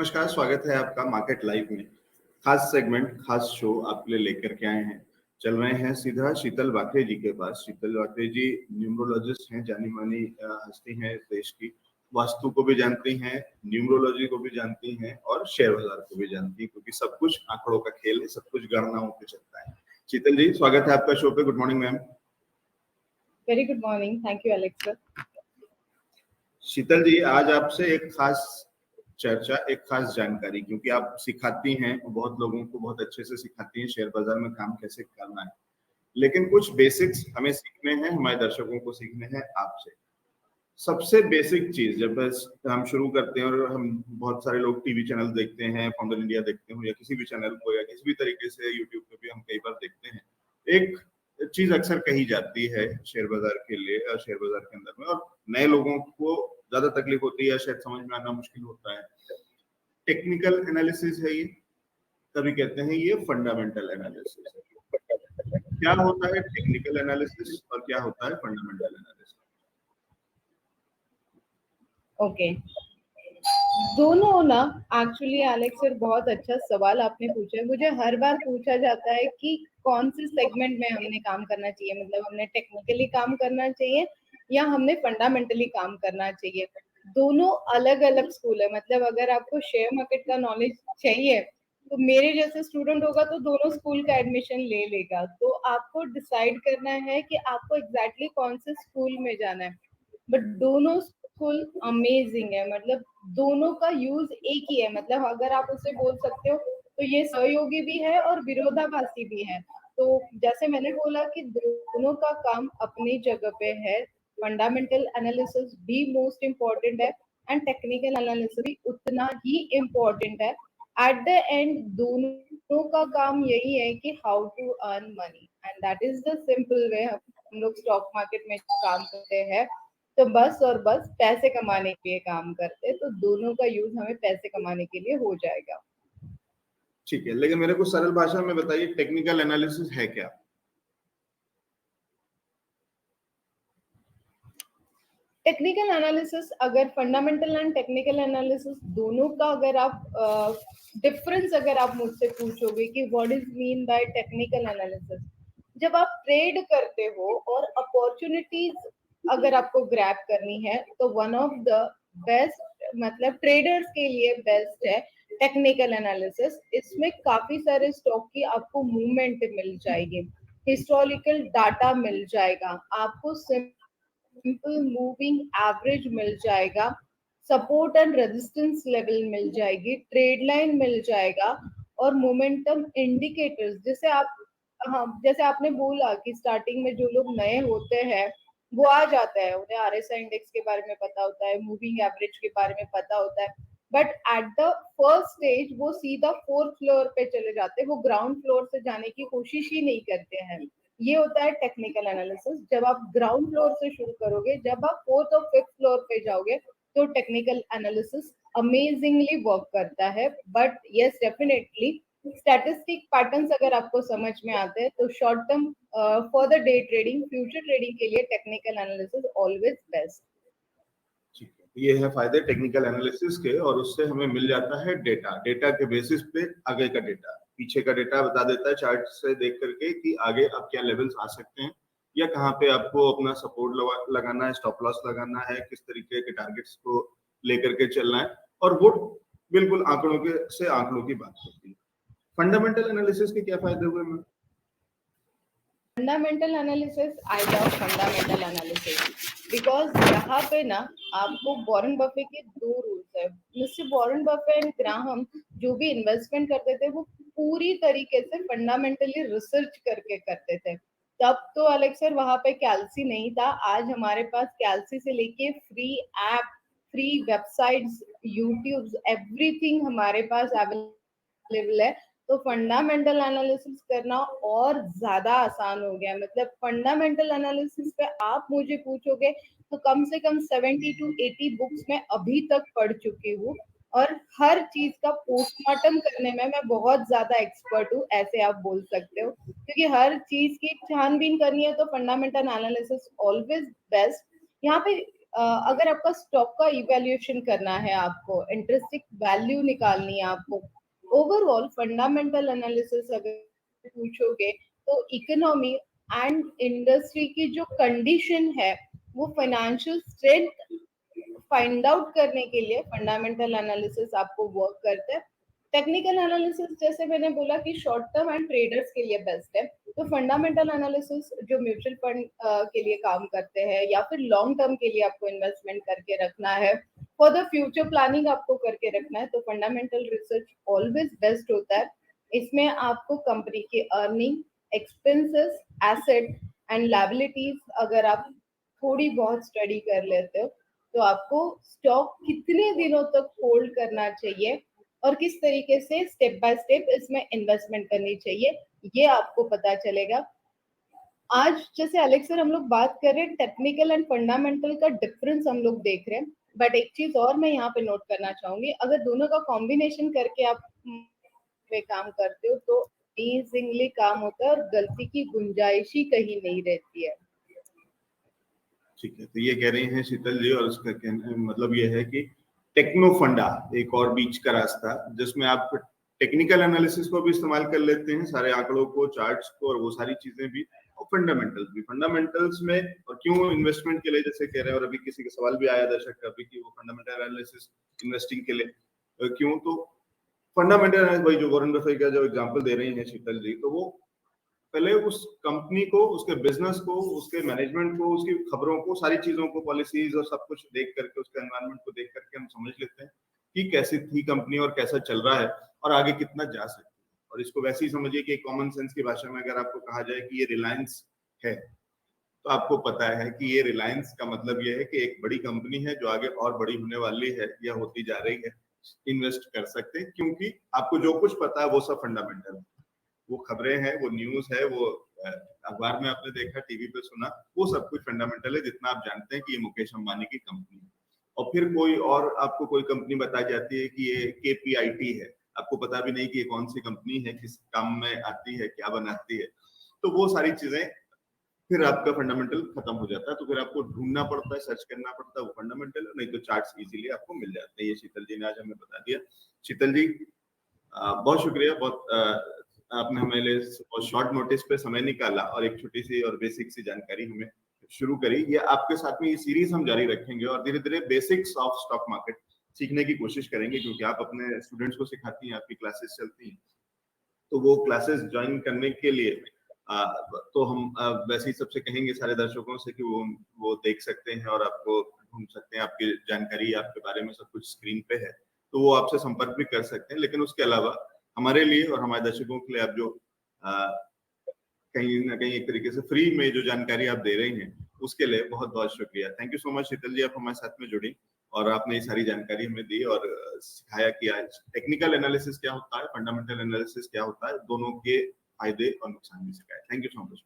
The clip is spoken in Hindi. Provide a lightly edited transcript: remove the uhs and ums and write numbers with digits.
नमस्कार, स्वागत है आपका मार्केट लाइव में। खास सेगमेंट, खास शो आपके लिए लेकर के आए हैं। चल रहे हैं सीधा शीतल वाकरे जी के पास। शीतल वाकरे जी न्यूमरोलॉजिस्ट हैं, जानी मानी हस्ती हैं इस देश की। वास्तु को भी जानती हैं, न्यूमरोलॉजी को भी जानती हैं और शेयर बाजार को भी जानती हैं, क्योंकि सब कुछ आंकड़ों का खेल है, सब कुछ गणनाओं पे चलता है। शीतल जी, स्वागत है आपका शो पे। Good morning ma'am. Very good morning, thank you Alex sir. Sheetal ji, आज आपसे एक खास चर्चा, एक खास जानकारी, क्योंकि आप सिखाती हैं, बहुत लोगों को बहुत अच्छे से सिखाती हैं शेयर बाजार में काम कैसे करना है, लेकिन कुछ बेसिक्स हमें सीखने हैं, हमारे दर्शकों को सीखने हैं आपसे। सबसे बेसिक चीज जब हम शुरू करते हैं, और हम बहुत सारे लोग टीवी चैनल देखते हैं, फाउंडर इंडिया देखते हो या किसी भी चैनल को या किसी भी तरीके से यूट्यूब पे भी हम कई बार देखते हैं, एक चीज अक्सर कही जाती है शेयर बाजार के लिए, शेयर बाजार के अंदर में, और नए लोगों को ज्यादा तकलीफ होती है, शायद समझ में आना मुश्किल होता है। टेक्निकल एनालिसिस है ये, कभी कहते हैं ये फंडामेंटल एनालिसिस है। क्या होता है टेक्निकल एनालिसिस और क्या होता है फंडामेंटल एनालिसिस? ओके, दोनों ना एक्चुअली एलेक्स सर बहुत अच्छा सवाल आपने पूछा है। मुझे हर बार पूछा जाता है कि कौन से सेगमेंट में हमने काम करना चाहिए, मतलब हमने टेक्निकली काम करना चाहिए या हमने फंडामेंटली काम करना चाहिए। दोनों अलग अलग स्कूल है। मतलब अगर आपको शेयर मार्केट का नॉलेज चाहिए तो मेरे जैसे स्टूडेंट होगा तो दोनों स्कूल का एडमिशन ले लेगा। तो आपको डिसाइड करना है कि आपको एग्जैक्टली कौन से स्कूल में जाना है। बट दोनों स्कूल अमेजिंग है, मतलब दोनों का यूज एक ही है। मतलब अगर आप उसे बोल सकते हो तो ये सहयोगी भी है और विरोधाभासी भी है। तो जैसे मैंने बोला कि दोनों का काम अपनी जगह पे है। फंडामेंटल एनालिसिस भी मोस्ट इम्पोर्टेंट है एंड टेक्निकल एनालिसिस भी उतना ही इम्पोर्टेंट है। एट द एंड दोनों का काम यही है कि how to earn money, and that is the simple way. हम लोग स्टॉक मार्केट में काम करते हैं तो बस और बस पैसे कमाने के लिए काम करते हैं, तो दोनों का यूज हमें पैसे कमाने के लिए हो जाएगा। ठीक है, लेकिन मेरे को सरल भाषा में बताइए, टेक्निकल एनालिसिस है क्या? टेक्निकल एनालिसिस, अगर फंडामेंटल एंड टेक्निकल एनालिसिस दोनों का अगर आप डिफरेंस अगर आप मुझसे पूछोगे कि what is mean by technical analysis, जब आप ट्रेड करते हो और अपॉर्चुनिटीज अगर आपको ग्रैब करनी है तो वन ऑफ द बेस्ट, मतलब ट्रेडर्स के लिए बेस्ट है टेक्निकल एनालिसिस। इसमें काफी सारे स्टॉक की आपको मूवमेंट मिल जाएगी, हिस्टोरिकल डाटा मिल जाएगा, आपको सिंपल मूविंग एवरेज मिल जाएगा, सपोर्ट एंड रेजिस्टेंस लेवल मिल जाएगी, ट्रेड लाइन मिल जाएगा और मोमेंटम इंडिकेटर्स। जैसे आप, हाँ, जैसे आपने बोला कि स्टार्टिंग में जो लोग नए होते हैं वो आ जाता है, उन्हें आरएसआई इंडेक्स के बारे में पता होता है, मूविंग एवरेज के बारे में पता होता है, but at the first stage वो सीधा फोर्थ फ्लोर पे चले जाते हैं, वो ग्राउंड फ्लोर से जाने की कोशिश ही नहीं करते हैं। ये होता है टेक्निकल एनालिसिस। जब आप ग्राउंड फ्लोर से शुरू करोगे, जब आप फोर्थ और फिफ्थ फ्लोर पे जाओगे तो टेक्निकल एनालिसिस अमेजिंगली वर्क करता है। But yes, definitely statistic patterns अगर आपको समझ में आते हैं तो short term for the day trading, future trading के लिए टेक्निकल एनालिसिस ऑलवेज बेस्ट। ठीक है, ये है फायदे टेक्निकल एनालिसिस के, और उससे हमें मिल जाता है डेटा। डेटा के बेसिस पे आगे का डेटा, पीछे का डेटा बता देता है चार्ट से देख करके कि आगे आप क्या लेवल्स आ सकते हैं या कहाँ पे आपको अपना सपोर्ट लगाना है, स्टॉप लॉस लगाना है, किस तरीके के टारगेट्स को लेकर के चलना है, और वो बिल्कुल आंकड़ों के से आंकड़ों की बात होती है। फंडामेंटल एनालिसिस के क्या फायदे हुए ma'am? Fundamental analysis, I love fundamental analysis because यहाँ पे ना आपको वॉरेन बफे के दो रूल्स है। Mister Warren Buffett and Graham जो भी इन्वेस्टमेंट करते थे वो पूरी तरीके से फंडामेंटली रिसर्च करके करते थे। तब तो अलेक्स सर वहां पे कैल्सी नहीं था। आज हमारे पास कैल्सी से लेके free app, free websites, YouTube, everything हमारे पास अवेलेबल है। तो फंडामेंटल एनालिसिस करना और ज्यादा आसान हो गया। मतलब फंडामेंटल एनालिसिस पे आप मुझे पूछोगे तो कम से कम 70 to 80 बुक्स मैं अभी तक पढ़ चुकी हूँ, और हर चीज का पोस्टमार्टम करने में मैं बहुत ज्यादा एक्सपर्ट हूँ, ऐसे आप बोल सकते हो। क्योंकि हर चीज की छानबीन करनी है तो फंडामेंटल एनालिसिस ऑलवेज बेस्ट। यहाँ पे अगर आपका स्टॉक का इवैल्यूएशन करना है, आपको इंटरेस्टिक वैल्यू निकालनी है, आपको ओवरऑल फंडामेंटल एनालिसिस अगर पूछोगे तो इकोनॉमी एंड इंडस्ट्री की जो कंडीशन है वो फाइनेंशियल स्ट्रेंथ फाइंड आउट करने के लिए फंडामेंटल एनालिसिस आपको वर्क करता है। टेक्निकल एनालिसिस जैसे मैंने बोला कि शॉर्ट टर्म एंड ट्रेडर्स के लिए बेस्ट है, तो फंडामेंटल एनालिसिस जो म्यूचुअल फंड के लिए काम करते हैं या फिर लॉन्ग टर्म के लिए आपको इन्वेस्टमेंट करके रखना है, फॉर द फ्यूचर प्लानिंग आपको करके रखना है, तो फंडामेंटल रिसर्च ऑलवेज बेस्ट होता है। इसमें आपको कंपनी की earning, expenses, asset and liabilities अगर आप थोड़ी बहुत स्टडी कर लेते हो तो आपको स्टॉक कितने दिनों तक होल्ड करना चाहिए और किस तरीके से स्टेप बाय स्टेप इसमें इन्वेस्टमेंट करनी चाहिए, ये आपको पता चलेगा। आज जैसे अलेक्स सर हम लोग बात कर रहे हैं टेक्निकल एंड फंडामेंटल का डिफरेंस हम लोग देख रहे हैं, बट एक चीज और मैं यहाँ पे नोट करना चाहूंगी, अगर दोनों का कॉम्बिनेशन करके आप पे काम करते हो तो अमेजिंगली काम होता है और गलती की गुंजाइश ही कहीं नहीं रहती है। ठीक है, तो ये कह रही हैं शीतल जी, और उसका मतलब ये है कि टेक्नो फंडा एक और बीच का रास्ता जिसमें आप टेक्निकल एनालिसिस को भी इस्तेमाल कर लेते हैं, सारे आंकड़ों को, चार्ट्स को, और वो सारी चीजें भी, और फंडामेंटल्स भी। फंडामेंटल्स में और क्यों इन्वेस्टमेंट के लिए जैसे कह रहे हैं, और अभी किसी का सवाल भी आया दर्शक का भी कि वो फंडामेंटल एनालिसिस इन्वेस्टिंग के लिए क्यों, तो फंडामेंटल एनालिसिस भाई जो वॉरेन बफेट का जो एग्जांपल दे रही हैं शीतल जी, तो वो पहले उस कंपनी को, उसके बिजनेस को, उसके मैनेजमेंट को, उसकी खबरों को, सारी चीजों को, पॉलिसीज और सब कुछ देख करके, उसके एनवायरनमेंट को देख करके हम समझ लेते हैं कि कैसी थी कंपनी और कैसा चल रहा है और आगे कितना जा सकती है। और इसको वैसे ही समझिए कि कॉमन सेंस की भाषा में अगर आपको कहा जाए कि ये रिलायंस है, तो आपको पता है कि ये रिलायंस का मतलब ये है कि एक बड़ी कंपनी है जो आगे और बड़ी होने वाली है या होती जा रही है। इन्वेस्ट कर सकते हैं क्योंकि आपको जो कुछ पता है वो सब फंडामेंटल है, वो खबरें हैं, वो न्यूज है, वो अखबार में आपने देखा, टीवी पे सुना, वो सब कुछ फंडामेंटल है जितना आप जानते हैं कि ये मुकेश अंबानी की कंपनी है। और फिर कोई और आपको कोई कंपनी बताई जाती है कि ये KPIT है, आपको पता भी नहीं कि ये कौन सी कंपनी है, किस काम में आती है, क्या बनाती है, तो वो सारी चीजें फिर आपका फंडामेंटल खत्म हो जाता है। तो फिर आपको ढूंढना पड़ता है, सर्च करना पड़ता है, वो फंडामेंटल है, नहीं तो चार्ट्स इजीली आपको मिल जाते हैं। ये शीतल जी ने आज हमें बता दिया। शीतल जी बहुत शुक्रिया, बहुत आपने हमें लिए शॉर्ट नोटिस पे समय निकाला और एक छोटी सी और बेसिक सी जानकारी हमें शुरू करी। ये आपके साथ में ये सीरीज हम जारी रखेंगे और धीरे धीरे बेसिक्स ऑफ स्टॉक मार्केट सीखने की कोशिश करेंगे, क्योंकि आप अपने स्टूडेंट्स को सिखाती हैं, आपकी क्लासेस चलती हैं, तो वो क्लासेस ज्वाइन करने के लिए तो हम वैसे ही सबसे कहेंगे सारे दर्शकों से कि वो देख सकते हैं और आपको ढूंढ सकते हैं, आपकी जानकारी आपके बारे में सब कुछ स्क्रीन पे है, तो वो आपसे संपर्क भी कर सकते हैं। लेकिन उसके अलावा हमारे लिए और हमारे दर्शकों के लिए आप जो कहीं ना कहीं एक तरीके से फ्री में जो जानकारी आप दे रही हैं, उसके लिए बहुत बहुत शुक्रिया। थैंक यू सो मच शीतल जी, आप हमारे साथ में जुड़ी और आपने ये सारी जानकारी हमें दी और सिखाया कि आज टेक्निकल एनालिसिस क्या होता है, फंडामेंटल एनालिसिस क्या होता है, दोनों के फायदे और नुकसान भी सिखाए। Thank you so much.